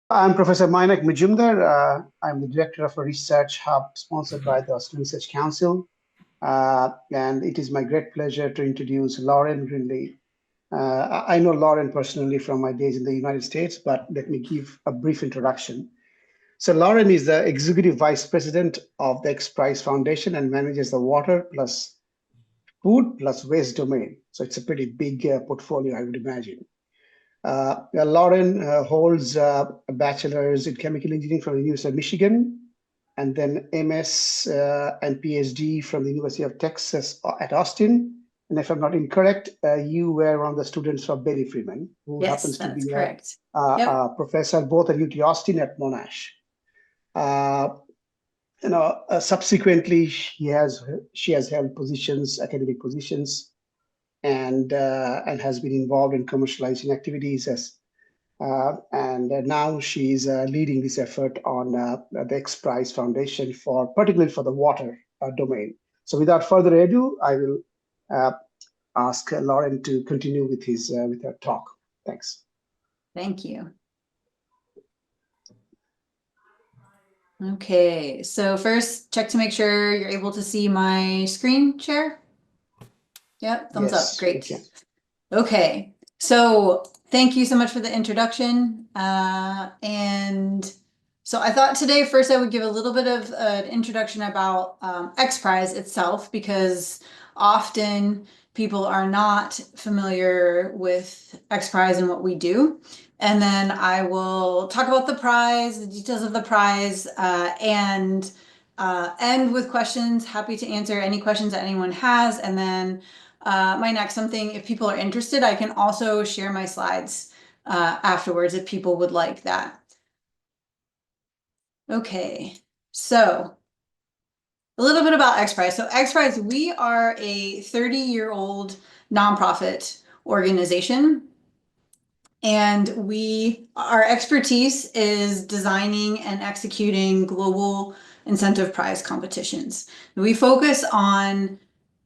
I'm Professor Mainak Majumdar. I'm the director of a research hub sponsored by the Australian Research Council. And it is my great pleasure to introduce Lauren Greenlee. I know Lauren personally from my days in the United States, but let me give a brief introduction. So Lauren is the executive vice president of the XPRIZE Foundation and manages the water plus food plus waste domain. So it's a pretty big portfolio, I would imagine. Lauren holds a bachelor's in chemical engineering from the University of Michigan, and then MS and PhD from the University of Texas at Austin. And if I'm not incorrect, you were one of the students of Barry Freeman, who Yes, happens to that's be correct. Yep. a professor both at UT Austin at Monash. Uh, Subsequently, she has held positions, academic positions, and has been involved in commercializing activities and now she's leading this effort on the XPRIZE Foundation particularly for the water domain. So without further ado, I will uh, ask Lauren to continue with her talk. Thanks. Thank you. Okay, so first check to make sure you're able to see my screen share. Yep, thumbs up. Yes, we Great. can. Okay, so thank you so much for the introduction. And so I thought today first I would give a little bit of an introduction about XPRIZE itself, because often people are not familiar with XPRIZE and what we do. And then I will talk about the prize, the details of the prize, and end with questions. Happy to answer any questions that anyone has. And then my next something, if people are interested, I can also share my slides afterwards if people would like that. Okay, so a little bit about XPRIZE. So XPRIZE, we are a 30-year-old nonprofit organization. And our expertise is designing and executing global incentive prize competitions. We focus on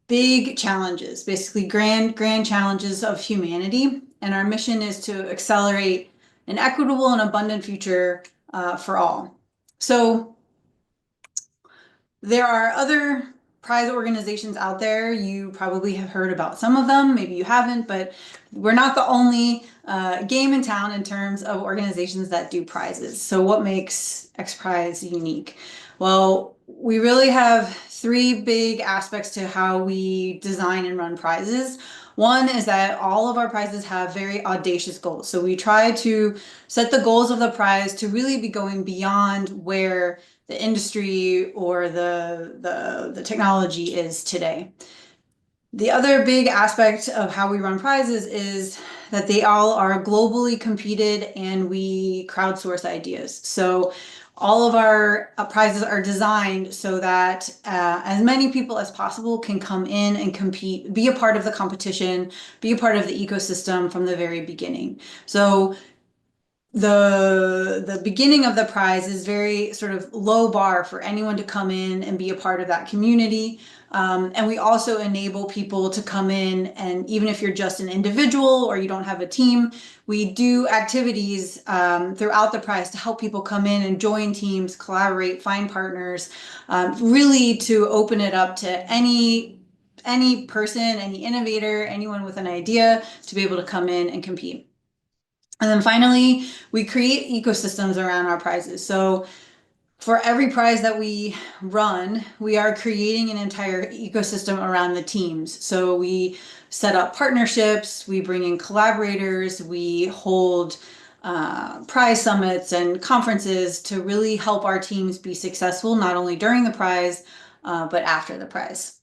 big challenges, basically grand challenges of humanity. And our mission is to accelerate an equitable and abundant future for all. So there are other prize organizations out there. You probably have heard about some of them, maybe you haven't, but we're not the only game in town in terms of organizations that do prizes. So what makes XPRIZE unique? Well, we really have three big aspects to how we design and run prizes. One is that all of our prizes have very audacious goals. So we try to set the goals of the prize to really be going beyond where the industry or the technology is today. The other big aspect of how we run prizes is that they all are globally competed and we crowdsource ideas. So all of our prizes are designed so that as many people as possible can come in and compete, be a part of the competition, be a part of the ecosystem from the very beginning. So the beginning of the prize is very sort of low bar for anyone to come in and be a part of that community. And we also enable people to come in, and even if you're just an individual or you don't have a team, we do activities throughout the prize to help people come in and join teams, collaborate, find partners, really to open it up to any person, any innovator, anyone with an idea to be able to come in and compete. And then finally, we create ecosystems around our prizes. So for every prize that we run, we are creating an entire ecosystem around the teams. So we set up partnerships, we bring in collaborators, we hold prize summits and conferences to really help our teams be successful, not only during the prize, but after the prize.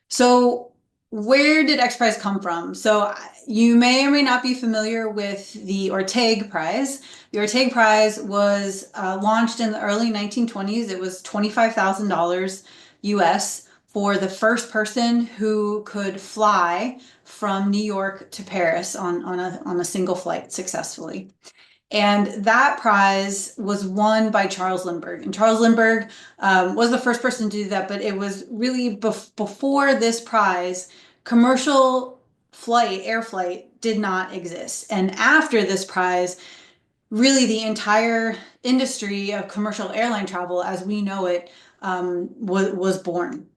So where did XPRIZE come from? So you may or may not be familiar with the Orteig Prize. The Orteig Prize was launched in the early 1920s. It was $25,000 US for the first person who could fly from New York to Paris on a single flight successfully. And that prize was won by Charles Lindbergh. And Charles Lindbergh was the first person to do that, but it was really before this prize, commercial air flight did not exist. And after this prize, really the entire industry of commercial airline travel as we know it was born.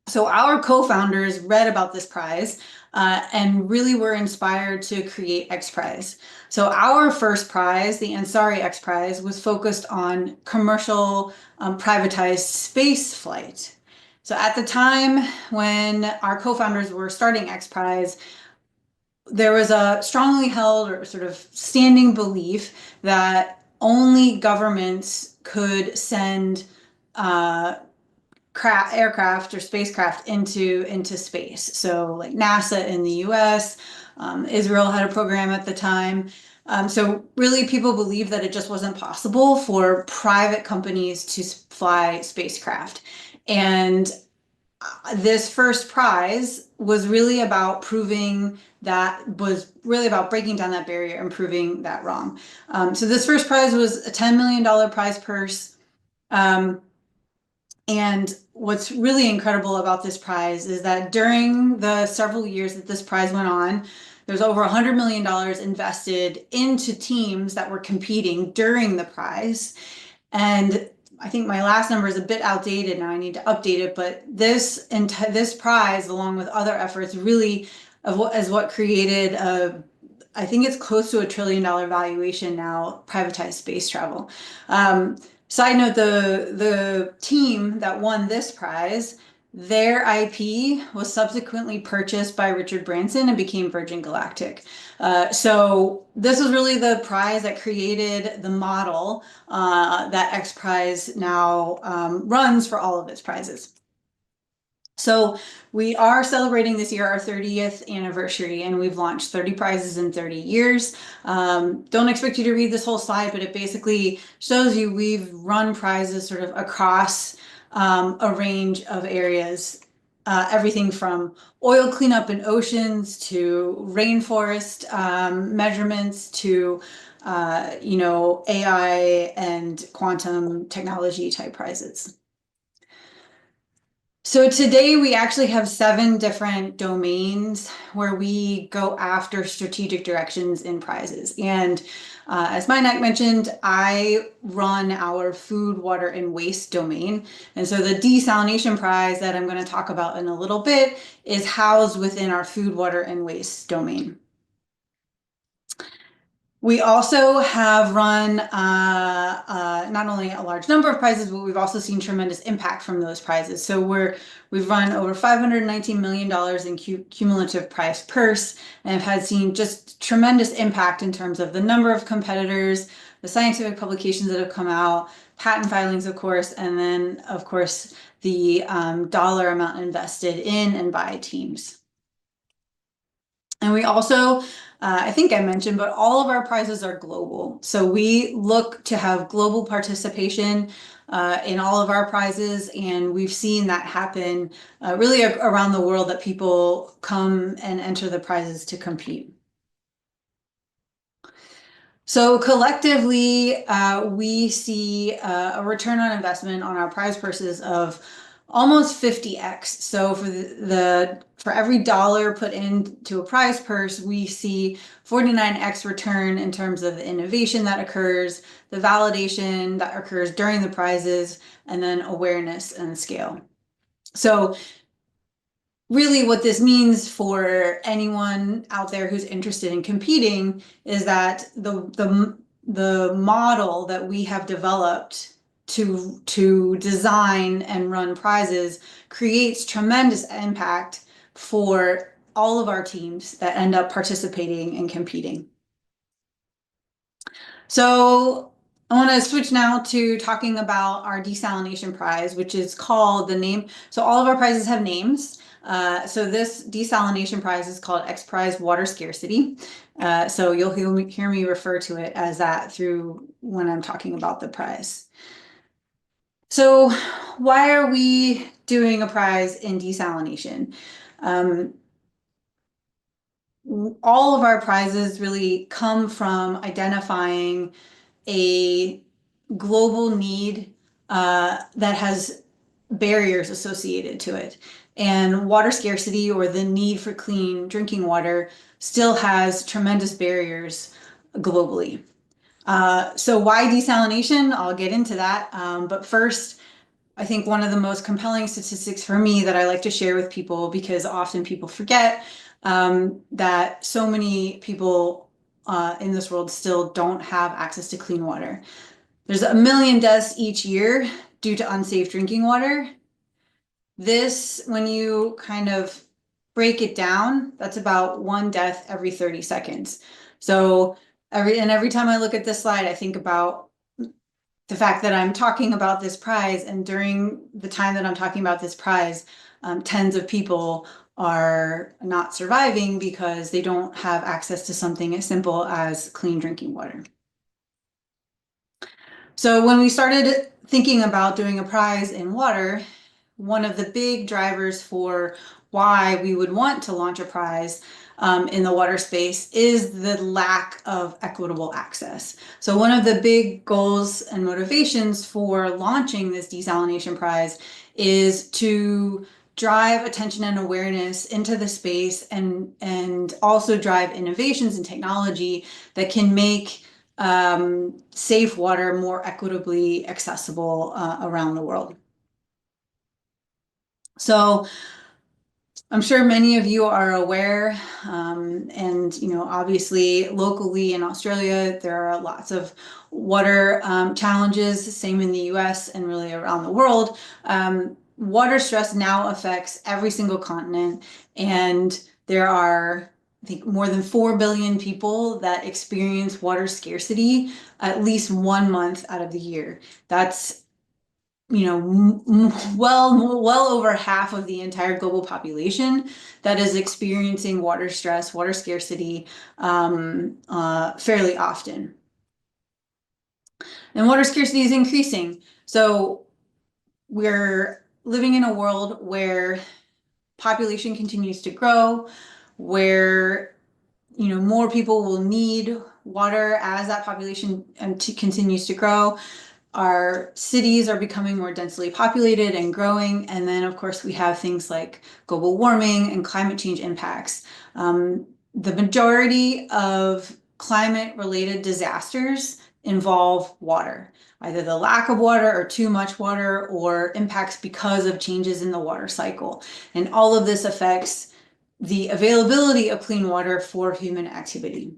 So our co-founders read about this prize and really were inspired to create XPRIZE. So our first prize, the Ansari XPRIZE, was focused on commercial privatized space flight. So at the time when our co-founders were starting XPRIZE, there was a strongly held or sort of standing belief that only governments could send aircraft or spacecraft into space. So like NASA in the US, Israel had a program at the time. So really people believed that it just wasn't possible for private companies to fly spacecraft. And this first prize was really about breaking down that barrier and proving that wrong. So this first prize was a $10 million prize purse. And what's really incredible about this prize is that during the several years that this prize went on, there's over $100 million invested into teams that were competing during the prize. And I think my last number is a bit outdated now, I need to update it, but this prize, along with other efforts, really is what created I think it's close to $1 trillion valuation now, privatized space travel. Side note, the team that won this prize, their IP was subsequently purchased by Richard Branson and became Virgin Galactic. So this was really the prize that created the model that XPRIZE now runs for all of its prizes. So we are celebrating this year our 30th anniversary, and we've launched 30 prizes in 30 years. Don't expect you to read this whole slide, but it basically shows you we've run prizes sort of across a range of areas. Everything from oil cleanup in oceans to rainforest measurements to AI and quantum technology type prizes. So today we actually have 7 different domains where we go after strategic directions in prizes. And as Maynak mentioned, I run our food, water, and waste domain. And so the desalination prize that I'm going to talk about in a little bit is housed within our food, water, and waste domain. We also have run not only a large number of prizes, but we've also seen tremendous impact from those prizes. So we've run over $519 million in cumulative prize purse, and have seen just tremendous impact in terms of the number of competitors, the scientific publications that have come out, patent filings, of course, and then, of course, the dollar amount invested in and by teams. And we also, I think I mentioned, but all of our prizes are global. So we look to have global participation in all of our prizes, and we've seen that happen really around the world, that people come and enter the prizes to compete. So collectively, we see a return on investment on our prize purses of almost 50x. So for every dollar put into a prize purse, we see 49x return in terms of the innovation that occurs, the validation that occurs during the prizes, and then awareness and scale. So really what this means for anyone out there who's interested in competing is that the model that we have developed to design and run prizes creates tremendous impact for all of our teams that end up participating and competing. So I want to switch now to talking about our desalination prize, which is called so all of our prizes have names. So this desalination prize is called XPRIZE Water Scarcity. So you'll hear me refer to it as that through when I'm talking about the prize. So why are we doing a prize in desalination? All of our prizes really come from identifying a global need that has barriers associated to it. And water scarcity, or the need for clean drinking water, still has tremendous barriers globally. So why desalination? I'll get into that. But first, I think one of the most compelling statistics for me that I like to share with people, because often people forget that so many people in this world still don't have access to clean water. There's 1 million deaths each year due to unsafe drinking water. This, when you kind of break it down, that's about 1 death every 30 seconds. So every time I look at this slide, I think about the fact that I'm talking about this prize, and during the time that I'm talking about this prize, tens of people are not surviving because they don't have access to something as simple as clean drinking water. So when we started thinking about doing a prize in water, one of the big drivers for why we would want to launch a prize in the water space is the lack of equitable access. So one of the big goals and motivations for launching this desalination prize is to drive attention and awareness into the space, and also drive innovations in technology that can make safe water more equitably accessible around the world. So I'm sure many of you are aware, and obviously locally in Australia, there are lots of water challenges, same in the US and really around the world. Water stress now affects every single continent, and there are, I think, more than 4 billion people that experience water scarcity at least 1 month out of the year. That's well over half of the entire global population that is experiencing water stress, water scarcity fairly often. And water scarcity is increasing. So we're living in a world where population continues to grow, where more people will need water as that population continues to grow. Our cities are becoming more densely populated and growing. And then, of course, we have things like global warming and climate change impacts. The majority of climate-related disasters involve water, either the lack of water or too much water, or impacts because of changes in the water cycle. And all of this affects the availability of clean water for human activity.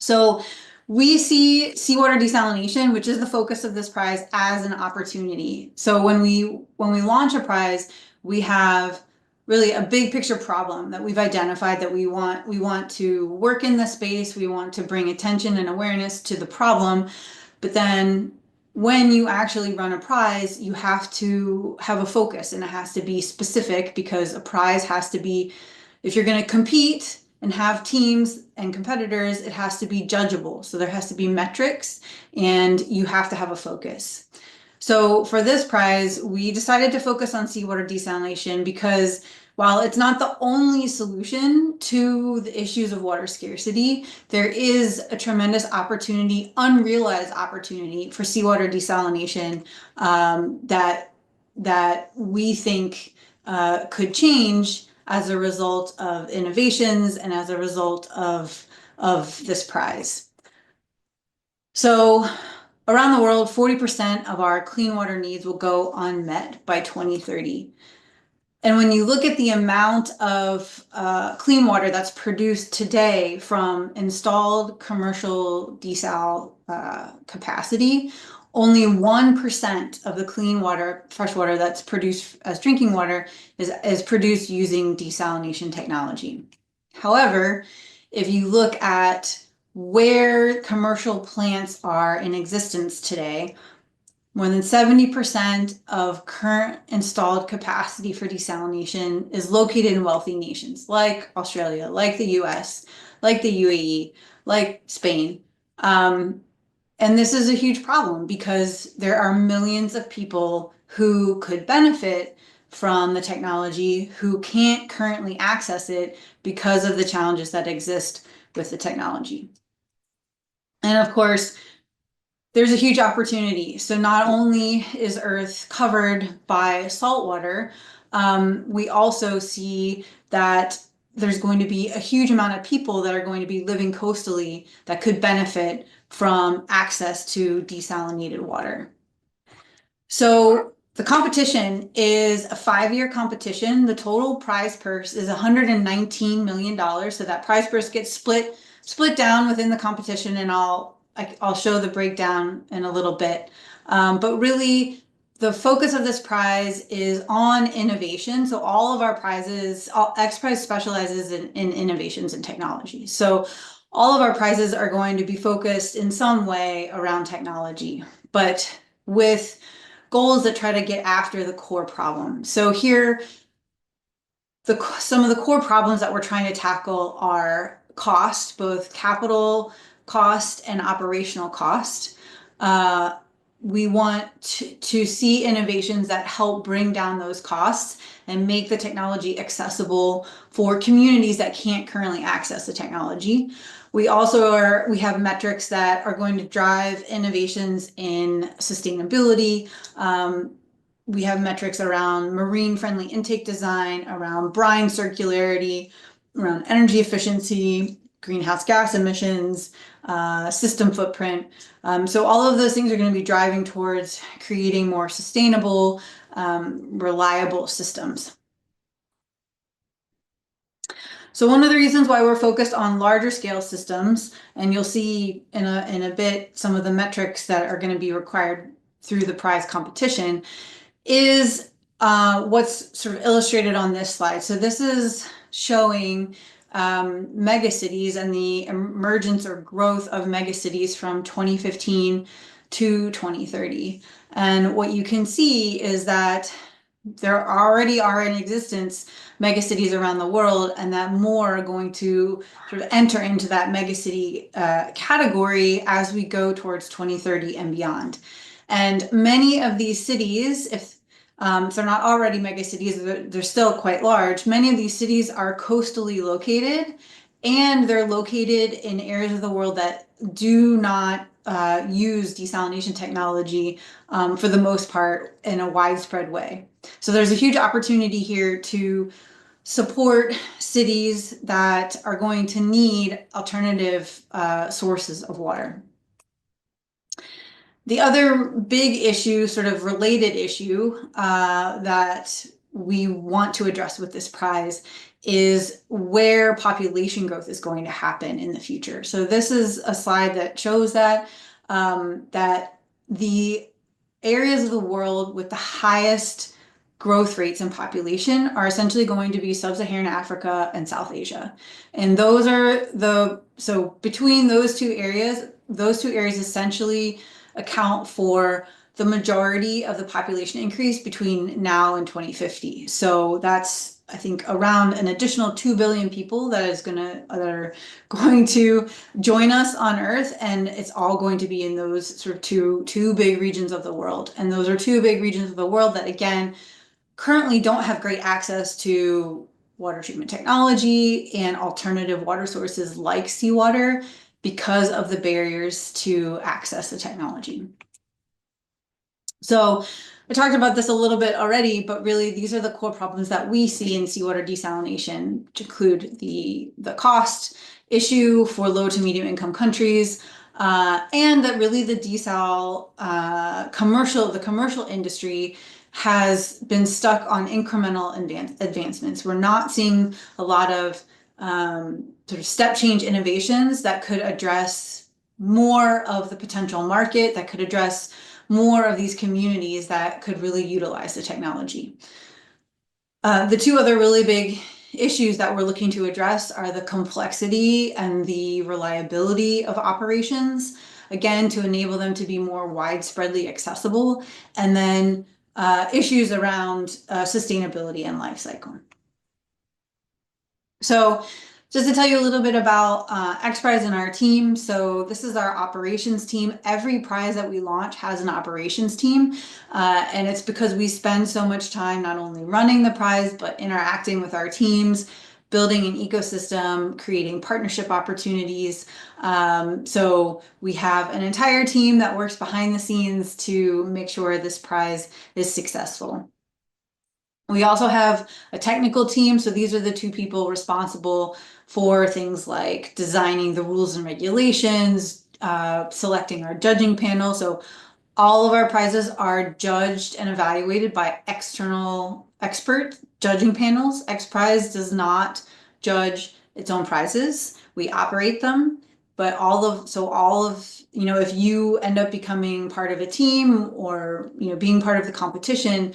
So we see seawater desalination, which is the focus of this prize, as an opportunity. So when we launch a prize, we have really a big picture problem that we've identified that we want to work in the space. We want to bring attention and awareness to the problem. But then when you actually run a prize, you have to have a focus, and it has to be specific, because a prize has to be, if you're going to compete and have teams and competitors, it has to be judgeable. So there has to be metrics, and you have to have a focus. So for this prize, we decided to focus on seawater desalination because while it's not the only solution to the issues of water scarcity, there is a tremendous opportunity, unrealized opportunity for seawater desalination that we think could change as a result of innovations and as a result of this prize. So around the world, 40% of our clean water needs will go unmet by 2030. And when you look at the amount of clean water that's produced today from installed commercial desal capacity, only 1% of the clean water, fresh water that's produced as drinking water is produced using desalination technology. However, if you look at where commercial plants are in existence today, more than 70% of current installed capacity for desalination is located in wealthy nations like Australia, like the US, like the UAE, like Spain. And this is a huge problem because there are millions of people who could benefit from the technology who can't currently access it because of the challenges that exist with the technology. And of course, there's a huge opportunity. So not only is Earth covered by salt water, we also see that there's going to be a huge amount of people that are going to be living coastally that could benefit from access to desalinated water. So the competition is a 5-year competition. The total prize purse is $119 million. So that prize purse gets split down within the competition, and I'll show the breakdown in a little bit. But really, the focus of this prize is on innovation. So all of our prizes, XPRIZE specializes in innovations and technology. So all of our prizes are going to be focused in some way around technology, but with goals that try to get after the core problem. So here, some of the core problems that we're trying to tackle are cost, both capital cost and operational cost. We want to see innovations that help bring down those costs and make the technology accessible for communities that can't currently access the technology. We have metrics that are going to drive innovations in sustainability. We have metrics around marine-friendly intake design, around brine circularity, around energy efficiency, greenhouse gas emissions, system footprint. So all of those things are going to be driving towards creating more sustainable, reliable systems. So one of the reasons why we're focused on larger scale systems, and you'll see in a bit some of the metrics that are going to be required through the prize competition, is what's sort of illustrated on this slide. So this is showing megacities and the emergence or growth of megacities from 2015 to 2030. And what you can see is that there already are in existence megacities around the world, and that more are going to sort of enter into that megacity category as we go towards 2030 and beyond. And many of these cities, if they're not already megacities, they're still quite large. Many of these cities are coastally located, and they're located in areas of the world that do not use desalination technology for the most part in a widespread way. So there's a huge opportunity here to support cities that are going to need alternative sources of water. The other big issue, sort of related issue, that we want to address with this prize is where population growth is going to happen in the future. So this is a slide that shows that the areas of the world with the highest growth rates in population are essentially going to be Sub-Saharan Africa and South Asia. And those are so between those two areas essentially account for the majority of the population increase between now and 2050. So that's, I think, around an additional 2 billion people that are going to join us on Earth, and it's all going to be in those sort of two big regions of the world. And those are two big regions of the world that, again, currently don't have great access to water treatment technology and alternative water sources like seawater because of the barriers to access the technology. So I talked about this a little bit already, but really these are the core problems that we see in seawater desalination, which include the cost issue for low to medium income countries, and that really the commercial industry has been stuck on incremental advancements. We're not seeing a lot of sort of step change innovations that could address more of the potential market, that could address more of these communities that could really utilize the technology. The two other really big issues that we're looking to address are the complexity and the reliability of operations, again, to enable them to be more widespreadly accessible, and then issues around sustainability and life cycle. So just to tell you a little bit about XPRIZE and our team. So this is our operations team. Every prize that we launch has an operations team. And it's because we spend so much time not only running the prize, but interacting with our teams, building an ecosystem, creating partnership opportunities. So we have an entire team that works behind the scenes to make sure this prize is successful. We also have a technical team. So these are the two people responsible for things like designing the rules and regulations, selecting our judging panel. So all of our prizes are judged and evaluated by external expert judging panels. XPRIZE does not judge its own prizes. We operate them, but all of, if you end up becoming part of a team or, being part of the competition,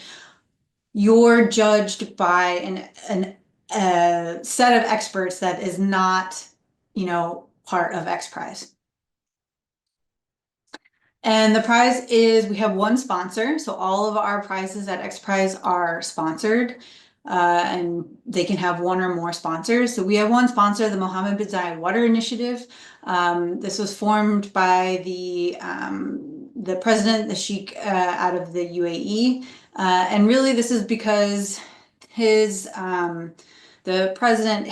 you're judged by a set of experts that is not, part of XPRIZE. And the prize is, we have one sponsor, so all of our prizes at XPRIZE are sponsored, and they can have one or more sponsors. So we have one sponsor, the Mohammed bin Zayed Water Initiative. This was formed by the president, the Sheikh out of the UAE, and really this is because the president,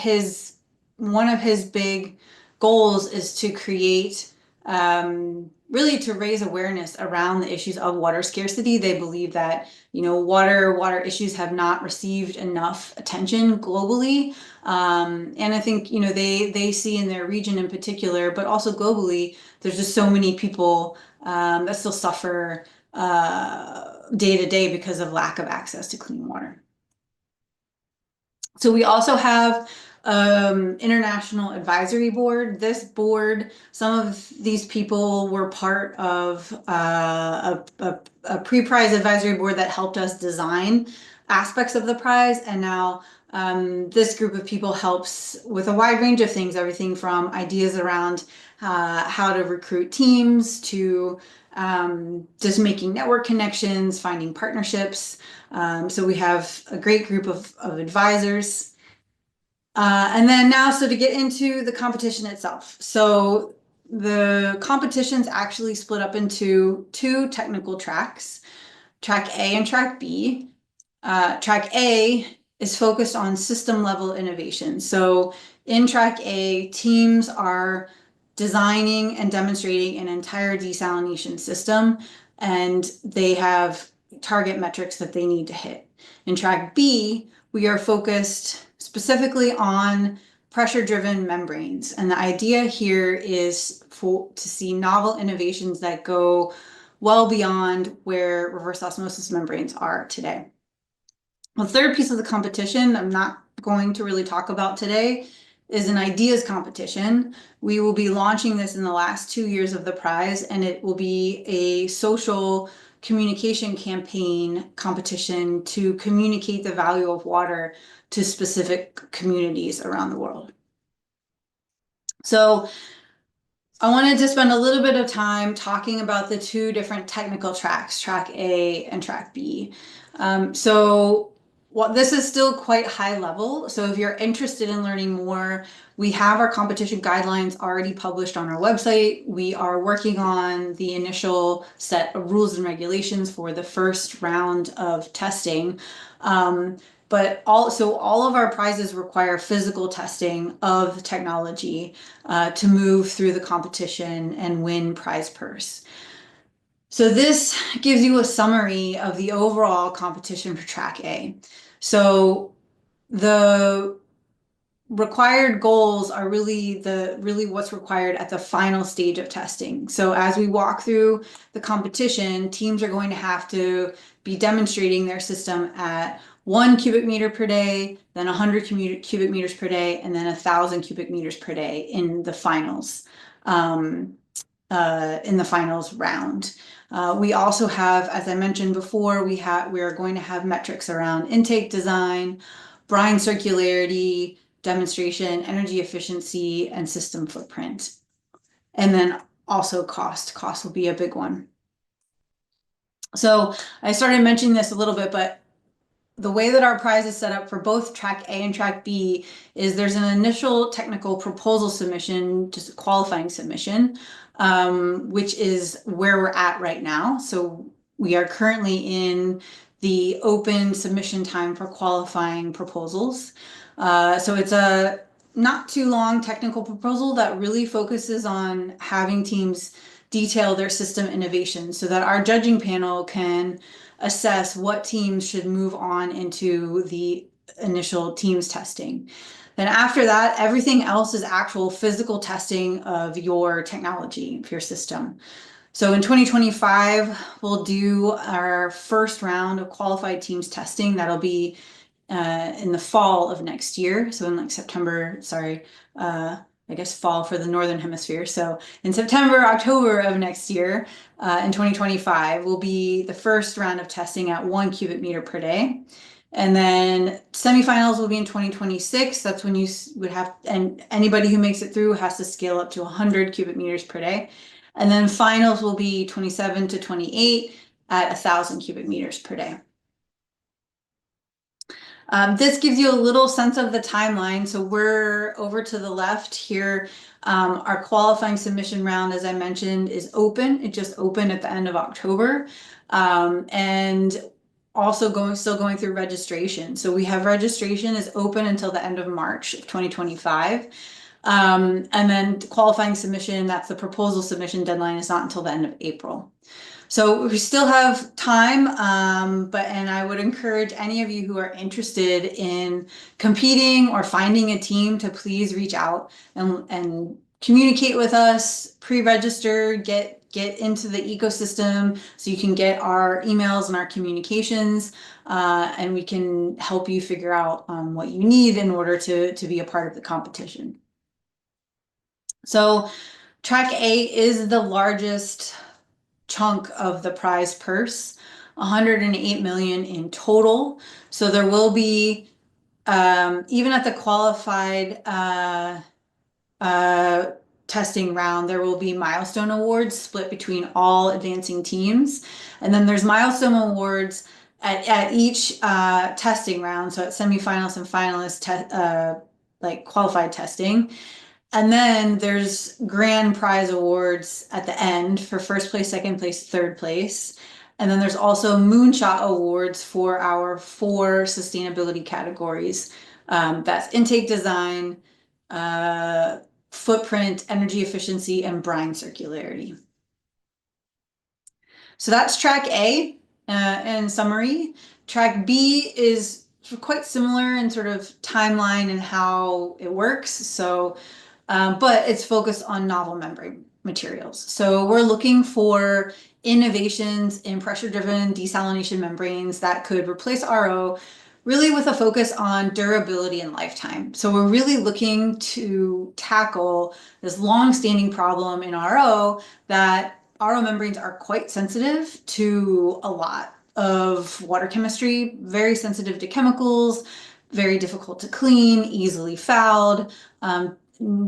one of his big goals is to create, really to raise awareness around the issues of water scarcity. They believe that, water issues have not received enough attention globally. And I think, they see in their region in particular, but also globally, there's just so many people that still suffer day to day because of lack of access to clean water. So we also have international advisory board. This board, some of these people were part of a pre-prize advisory board that helped us design aspects of the prize. And now this group of people helps with a wide range of things, everything from ideas around how to recruit teams to just making network connections, finding partnerships. So we have a great group of advisors. And then now, so to get into the competition itself. So the competition's actually split up into two technical tracks, track A and track B. Track A is focused on system level innovation. So in track A, teams are designing and demonstrating an entire desalination system, and they have target metrics that they need to hit. In track B, we are focused specifically on pressure-driven membranes. And the idea here is to see novel innovations that go well beyond where reverse osmosis membranes are today. The third piece of the competition I'm not going to really talk about today is an ideas competition. We will be launching this in the last 2 years of the prize, and it will be a social communication campaign competition to communicate the value of water to specific communities around the world. So I wanted to spend a little bit of time talking about the two different technical tracks, track A and track B. This is still quite high level. So if you're interested in learning more, we have our competition guidelines already published on our website. We are working on the initial set of rules and regulations for the first round of testing. But all of our prizes require physical testing of the technology to move through the competition and win prize purse. So this gives you a summary of the overall competition for track A. So the required goals are really what's required at the final stage of testing. So as we walk through the competition, teams are going to have to be demonstrating their system at 1 cubic meter per day, then 100 cubic meters per day, and then 1,000 cubic meters per day in the finals. In the finals round. We also have, as I mentioned before, we are going to have metrics around intake design, brine circularity, demonstration, energy efficiency, and system footprint. And then also cost. Cost will be a big one. So I started mentioning this a little bit, but the way that our prize is set up for both track A and track B is there's an initial technical proposal submission, just a qualifying submission, which is where we're at right now. So we are currently in the open submission time for qualifying proposals. So it's a not too long technical proposal that really focuses on having teams detail their system innovation so that our judging panel can assess what teams should move on into the initial teams testing. Then after that, everything else is actual physical testing of your technology, of your system. So in 2025, we'll do our first round of qualified teams testing. That'll be in the fall of next year. So in like September, sorry, I guess fall for the Northern Hemisphere. So in September, October of next year, in 2025, will be the first round of testing at 1 cubic meter per day. And then semifinals will be in 2026. That's when you would have, and anybody who makes it through has to scale up to 100 cubic meters per day. And then finals will be 27 to 28 at 1,000 cubic meters per day. This gives you a little sense of the timeline. So we're over to the left here. Our qualifying submission round, as I mentioned, is open. It just opened at the end of October. And also still going through registration. So we have registration is open until the end of March of 2025. And then qualifying submission, that's the proposal submission deadline, is not until the end of April. So we still have time, and I would encourage any of you who are interested in competing or finding a team to please reach out and communicate with us, pre-register, get into the ecosystem so you can get our emails and our communications, and we can help you figure out what you need in order to be a part of the competition. So track A is the largest chunk of the prize purse, 108 million in total. So there will be, even at the qualified testing round, there will be milestone awards split between all advancing teams. And then there's milestone awards at each testing round. So at semifinals and finalists, like qualified testing. And then there's grand prize awards at the end for first place, second place, third place. And then there's also moonshot awards for our 4 sustainability categories. That's intake design, footprint, energy efficiency, and brine circularity. So that's track A in summary. Track B is quite similar in sort of timeline and how it works. So but it's focused on novel membrane materials. So we're looking for innovations in pressure-driven desalination membranes that could replace RO, really with a focus on durability and lifetime. So we're really looking to tackle this long-standing problem in RO that RO membranes are quite sensitive to a lot of water chemistry, very sensitive to chemicals, very difficult to clean, easily fouled,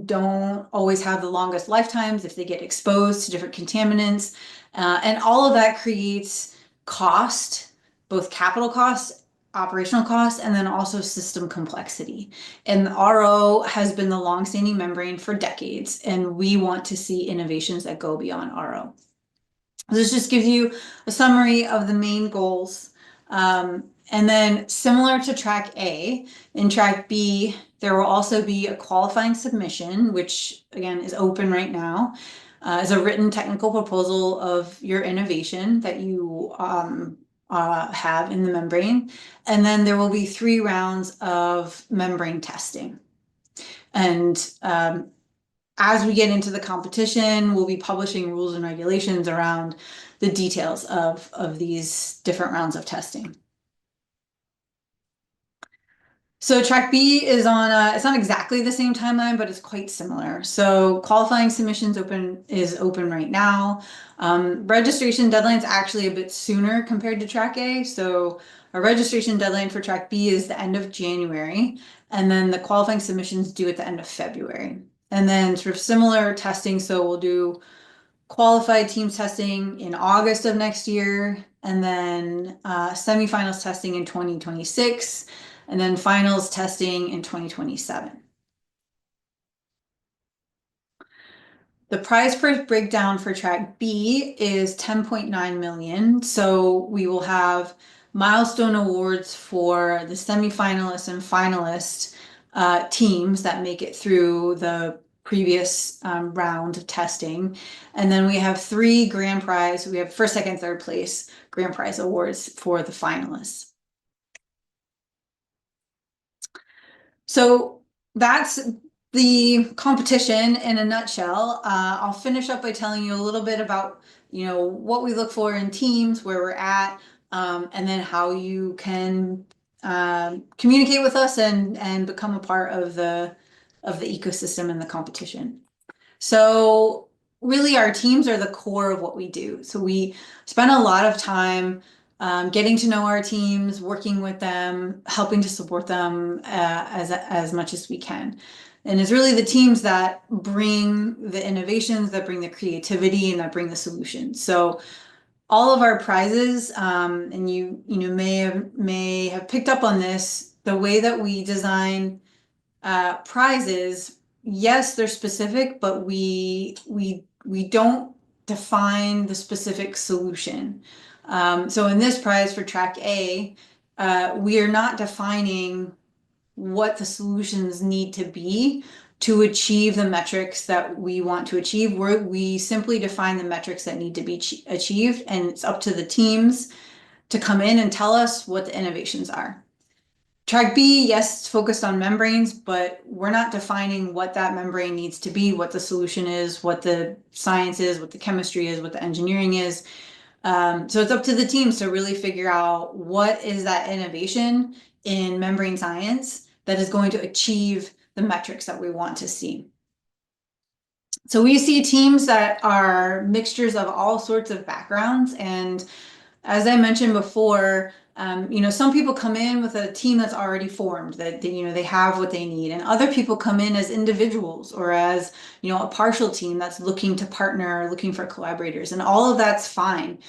don't always have the longest lifetimes if they get exposed to different contaminants. And all of that creates cost, both capital costs, operational costs, and then also system complexity. And RO has been the longstanding membrane for decades, and we want to see innovations that go beyond RO. This just gives you a summary of the main goals. And then similar to track A, in track B, there will also be a qualifying submission, which again is open right now, as a written technical proposal of your innovation that you have in the membrane. And then there will be 3 rounds of membrane testing. And as we get into the competition, we'll be publishing rules and regulations around the details of these different rounds of testing. So track B is on, it's not exactly the same timeline, but it's quite similar. So qualifying submissions is open right now. Registration deadline is actually a bit sooner compared to track A. So our registration deadline for track B is the end of January, and then the qualifying submissions due at the end of February. And then sort of similar testing. So we'll do qualified teams testing in August of next year, and then semifinals testing in 2026. And then finals testing in 2027. The prize breakdown for track B is 10.9 million. So we will have milestone awards for the semifinalists and finalist teams that make it through the previous round of testing. And then we have 3 grand prize. We have first, second, third place grand prize awards for the finalists. So that's the competition in a nutshell. I'll finish up by telling you a little bit about, what we look for in teams, where we're at, and then how you can communicate with us and become a part of the ecosystem and the competition. So really our teams are the core of what we do. So we spend a lot of time getting to know our teams, working with them, helping to support them as much as we can. And it's really the teams that bring the innovations, that bring the creativity, and that bring the solutions. So all of our prizes, and you may have picked up on this, the way that we design prizes, yes, they're specific, but we don't define the specific solution. So in this prize for track A, we are not defining what the solutions need to be to achieve the metrics that we want to achieve. We simply define the metrics that need to be achieved, and it's up to the teams to come in and tell us what the innovations are. Track B, yes, it's focused on membranes, but we're not defining what that membrane needs to be, what the solution is, what the science is, what the chemistry is, what the engineering is. So it's up to the teams to really figure out what is that innovation in membrane science that is going to achieve the metrics that we want to see. So we see teams that are mixtures of all sorts of backgrounds, and as I mentioned before, some people come in with a team that's already formed, that they have what they need, and other people come in as individuals or as a partial team that's looking to partner, looking for collaborators, and all of that's fine.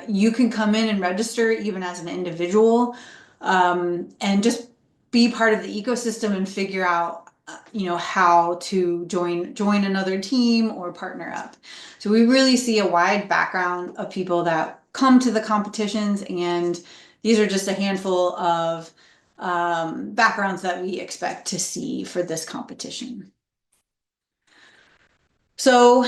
You can come in and register even as an individual, and just be part of the ecosystem and figure out how to join another team or partner up. So we really see a wide background of people that come to the competitions, and these are just a handful of backgrounds that we expect to see for this competition. So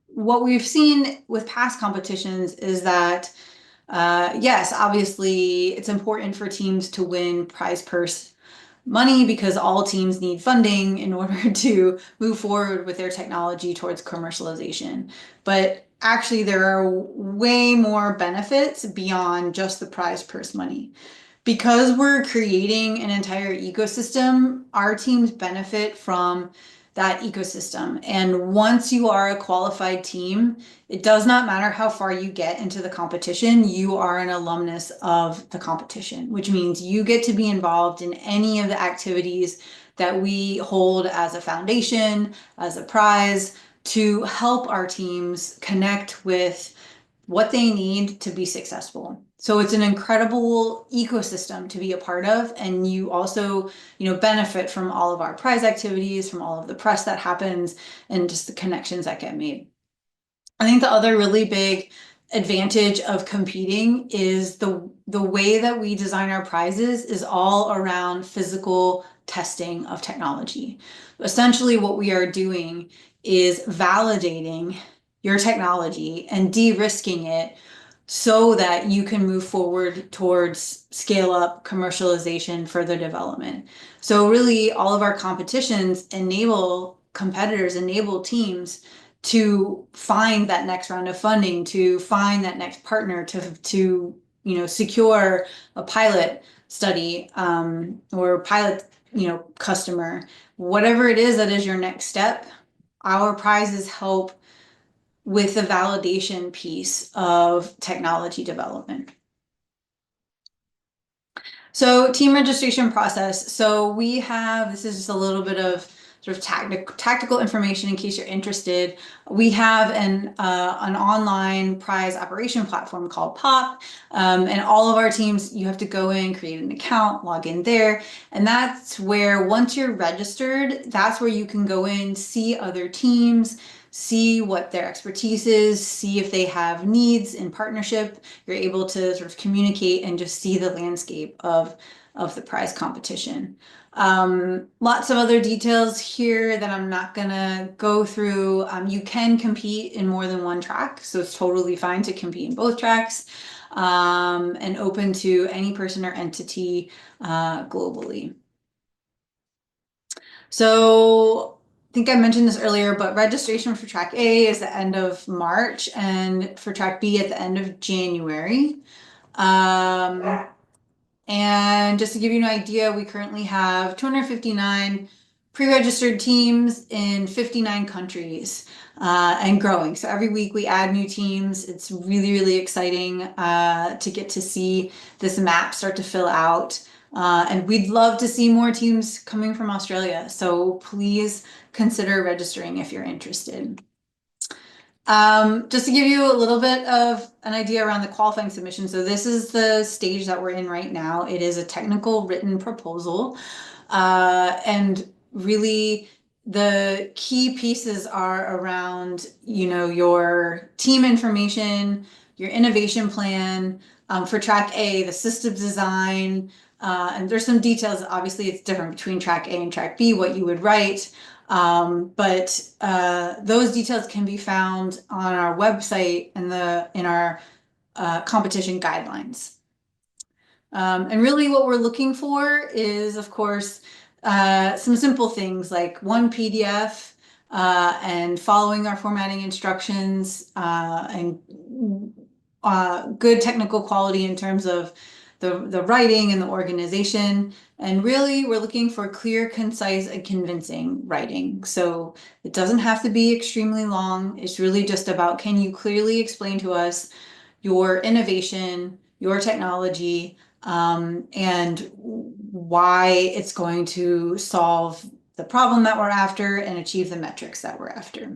what we've seen with past competitions is that yes, obviously it's important for teams to win prize purse money because all teams need funding in order to move forward with their technology towards commercialization. But actually there are way more benefits beyond just the prize purse money. Because we're creating an entire ecosystem, our teams benefit from that ecosystem. And once you are a qualified team, it does not matter how far you get into the competition, you are an alumnus of the competition, which means you get to be involved in any of the activities that we hold as a foundation, as a prize, to help our teams connect with what they need to be successful. So it's an incredible ecosystem to be a part of, and you also, benefit from all of our prize activities, from all of the press that happens, and just the connections that get made. I think the other really big advantage of competing is the way that we design our prizes is all around physical testing of technology. Essentially, what we are doing is validating your technology and de-risking it so that you can move forward towards scale up, commercialization, further development. So really all of our competitions enable competitors, enable teams to find that next round of funding, to find that next partner, to secure a pilot study or pilot customer. Whatever it is that is your next step, our prizes help with the validation piece of technology development. So team registration process. So we have, this is just a little bit of sort of tactical information in case you're interested. We have an online prize operation platform called POP, and all of our teams, you have to go in, create an account, log in there, and that's where once you're registered, that's where you can go in, see other teams, see what their expertise is, see if they have needs in partnership. You're able to sort of communicate and just see the landscape of of the prize competition. Lots of other details here that I'm not gonna go through. You can compete in more than one track, so it's totally fine to compete in both tracks, and open to any person or entity globally. So I think I mentioned this earlier, but registration for track A is the end of March and for track B at the end of January. And just to give you an idea, we currently have 259 pre-registered teams in 59 countries and growing. So every week we add new teams. It's really, really exciting to get to see this map start to fill out. And we'd love to see more teams coming from Australia. So please consider registering if you're interested. Just to give you a little bit of an idea around the qualifying submission. So this is the stage that we're in right now. It is a technical written proposal. And really the key pieces are around, your team information, your innovation plan, for track A, the system design, and there's some details. Obviously it's different between track A and track B, what you would write. But those details can be found on our website in our competition guidelines. And really what we're looking for is, of course, some simple things like one PDF and following our formatting instructions and good technical quality in terms of the writing and the organization. And really, we're looking for clear, concise, and convincing writing. So it doesn't have to be extremely long. It's really just about, can you clearly explain to us your innovation, your technology, and why it's going to solve the problem that we're after and achieve the metrics that we're after.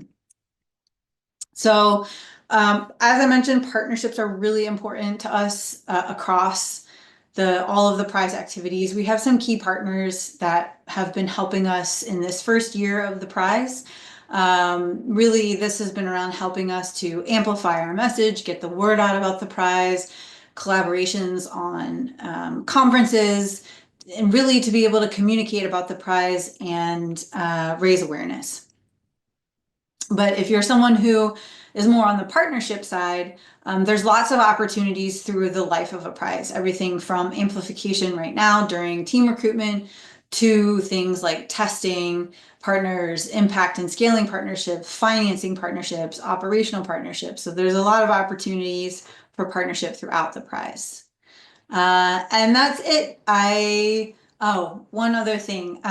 So as I mentioned, partnerships are really important to us across all of the prize activities. We have some key partners that have been helping us in this first year of the prize. Really, this has been around helping us to amplify our message, get the word out about the prize, collaborations on conferences, and really to be able to communicate about the prize and raise awareness. But if you're someone who is more on the partnership side, there's lots of opportunities through the life of a prize, everything from amplification right now during team recruitment to things like testing, partners, impact and scaling partnerships, financing partnerships, operational partnerships. So there's a lot of opportunities for partnership throughout the prize. And that's it. Oh, one other thing.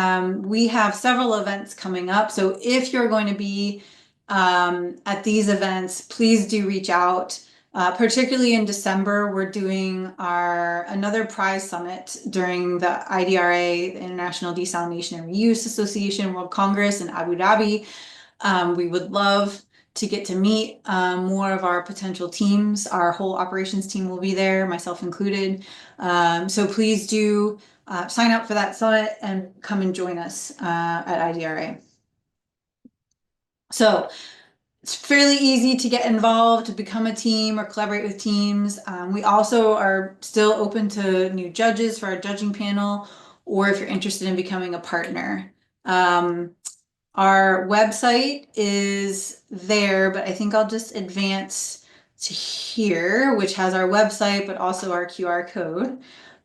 We have several events coming up. So if you're going to be at these events, please do reach out. Particularly in December, we're doing another prize summit during the IDRA, the International Desalination and Reuse Association World Congress in Abu Dhabi. We would love to get to meet more of our potential teams. Our whole operations team will be there, myself included. So please do sign up for that summit and come and join us at IDRA. So it's fairly easy to get involved, to become a team or collaborate with teams. We also are still open to new judges for our judging panel, or if you're interested in becoming a partner. Our website is there, but I think I'll just advance to here, which has our website, but also our QR code.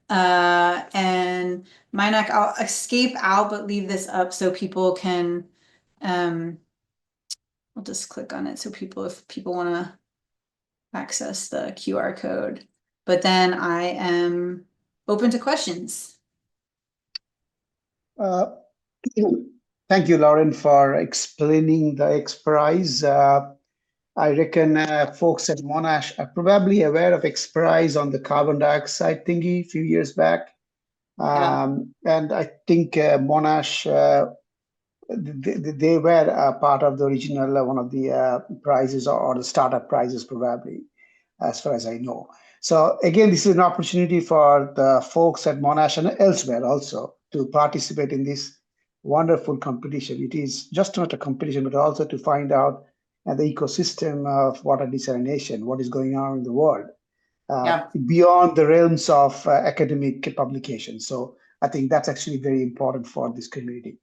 And I'll escape out, but leave this up so people can, I'll just click on it so if people want to access the QR code. But then I am open to questions. Thank you, Lauren, for explaining the XPRIZE. I reckon folks at Monash are probably aware of XPRIZE on the carbon dioxide thingy a few years back. And I think Monash, they were part of the original, one of the prizes or the startup prizes probably, as far as I know. So again, this is an opportunity for the folks at Monash and elsewhere also to participate in this wonderful competition. It is just not a competition, but also to find out the ecosystem of water desalination, what is going on in the world. beyond the realms of academic publication. So I think that's actually very important for this community.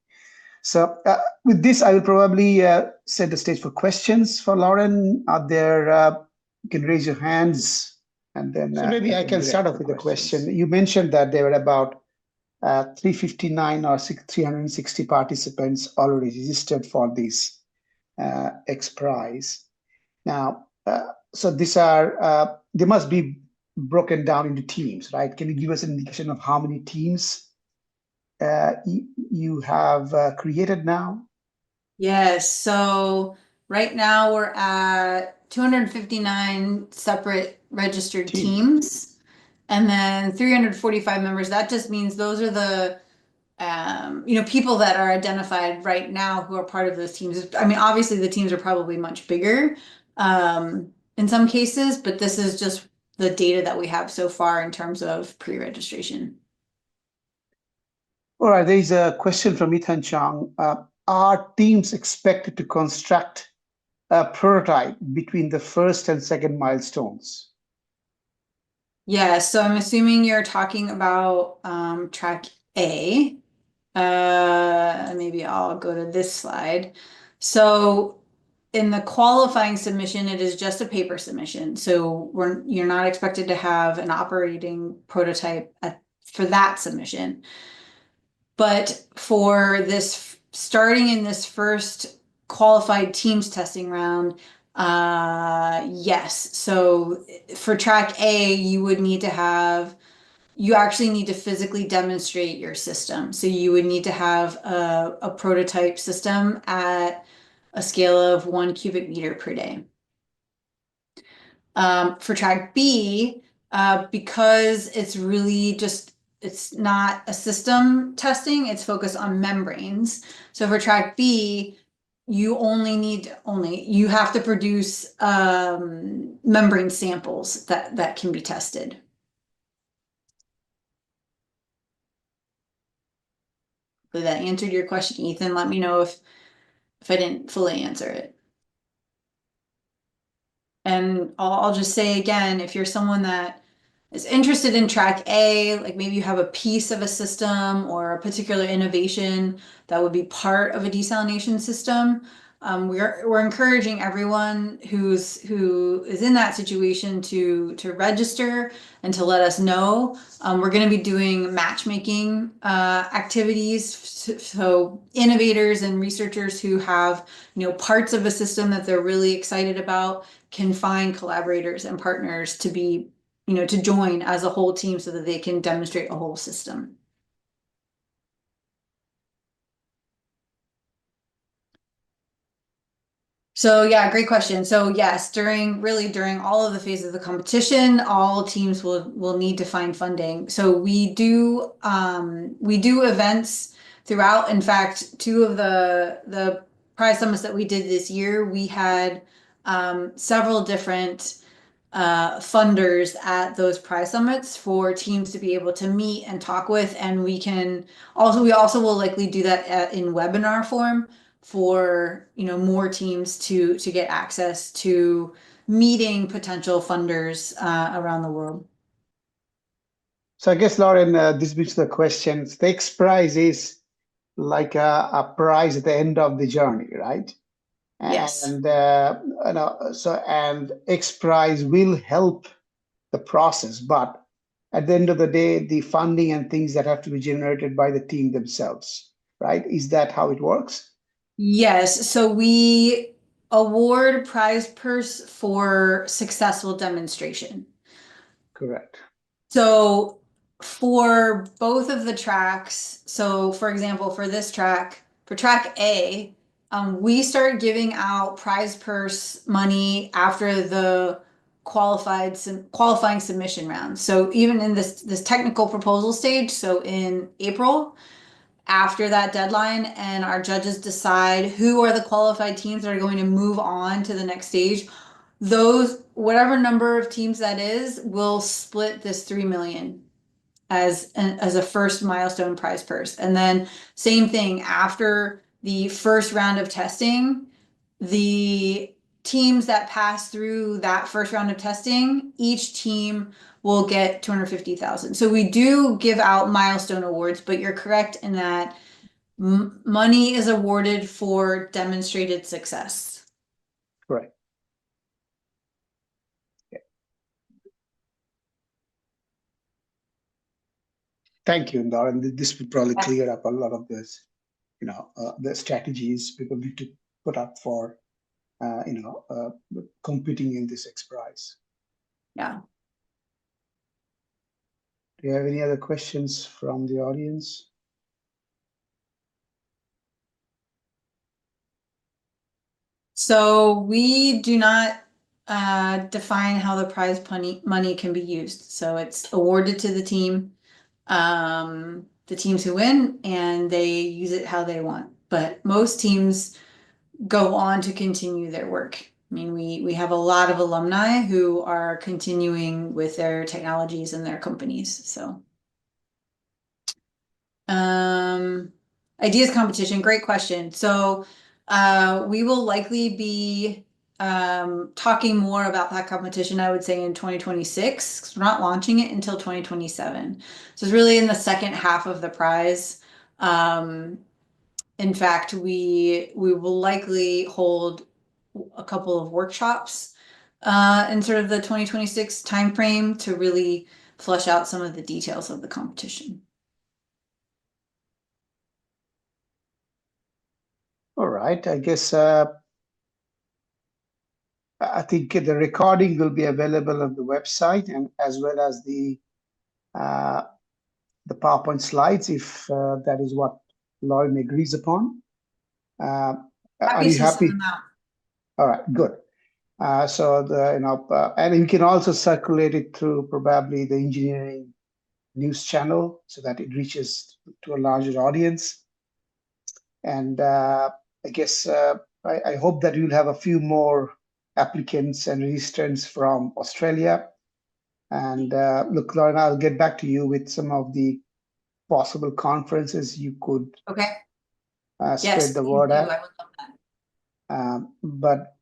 So with this, I will probably set the stage for questions for Lauren. Are there, you can raise your hands, and then so maybe I can start off with a question. You mentioned that there were about 359 or 360 participants already registered for this XPRIZE. Now, so these are, they must be broken down into teams, right? Can you give us an indication of how many teams you have created now? Yes, so right now we're at 259 separate registered teams, and then 345 members. That just means those are the people that are identified right now who are part of those teams. I mean, obviously the teams are probably much bigger in some cases, but this is just the data that we have so far in terms of pre-registration. All right, there's a question from Ethan Chang. Are teams expected to construct a prototype between the first and second milestones? Yeah, so I'm assuming you're talking about track A. Maybe I'll go to this slide. So in the qualifying submission, it is just a paper submission. So you're not expected to have an operating prototype for that submission. But for this, starting in this first qualified teams testing round, yes. So for track A, you actually need to physically demonstrate your system. So you would need to have a prototype system at a scale of 1 cubic meter per day. For track B, because it's really it's not a system testing, it's focused on membranes. So for track B, you have to produce membrane samples that can be tested. Did that answered your question, Ethan? Let me know if I didn't fully answer it. And I'll just say again, if you're someone that is interested in track A, like maybe you have a piece of a system or a particular innovation that would be part of a desalination system, we're encouraging everyone who is in that situation to register and to let us know. We're going to be doing matchmaking activities, so innovators and researchers who have parts of a system that they're really excited about can find collaborators and partners to be to join as a whole team so that they can demonstrate a whole system. So yeah, great question. So yes, during all of the phases of the competition, all teams will need to find funding. So we do events throughout. In fact, two of the prize summits that we did this year, we had several different funders at those prize summits for teams to be able to meet and talk with, and we also will likely do that in webinar form for more teams to get access to meeting potential funders around the world. So I guess, Lauren, this brings the questions. The XPRIZE is like a prize at the end of the journey, right? Yes. And and XPRIZE will help the process, but at the end of the day, the funding and things that have to be generated by the team themselves, right? Is that how it works? Yes. So we award prize purse for successful demonstration. Correct. So for both of the tracks, so for example, for this track, for track A, we start giving out prize purse money after the qualifying submission round. So even in this technical proposal stage, so in April, after that deadline, and our judges decide who are the qualified teams that are going to move on to the next stage, those whatever number of teams that is will split this 3 million as a first milestone prize purse. And then same thing after the first round of testing, the teams that pass through that first round of testing, each team will get 250,000. So we do give out milestone awards, but you're correct in that money is awarded for demonstrated success. Right. Yeah. Thank you, Lauren. This would probably clear up a lot of this, the strategies people need to put up for, competing in this XPRIZE. Yeah. Do you have any other questions from the audience? So we do not define how the prize money can be used. So it's awarded to the team, the teams who win, and they use it how they want. But most teams go on to continue their work. I mean, we have a lot of alumni who are continuing with their technologies and their companies. So ideas competition, great question. So we will likely be talking more about that competition, I would say, in 2026, because we're not launching it until 2027. So it's really in the second half of the prize. In fact, we will likely hold a couple of workshops in sort of the 2026 timeframe to really flesh out some of the details of the competition. All right, I guess I think the recording will be available on the website, and as well as the PowerPoint slides, if that is what Lauren agrees upon. Are you happy? All right, good. So and you can also circulate it through probably the engineering news channel so that it reaches to a larger audience. And I guess I hope that you'll have a few more applicants and registrants from Australia. And look, Lauren, I'll get back to you with some of the possible conferences you could spread the word at. I would love that. But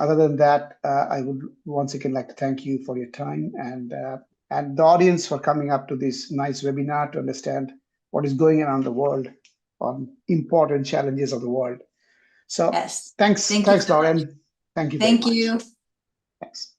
other than that, I would once again like to thank you for your time and the audience for coming up to this nice webinar to understand what is going on around the world on important challenges of the world. So yes. thanks, Lauren. Thank you very much. Thank you. Thanks.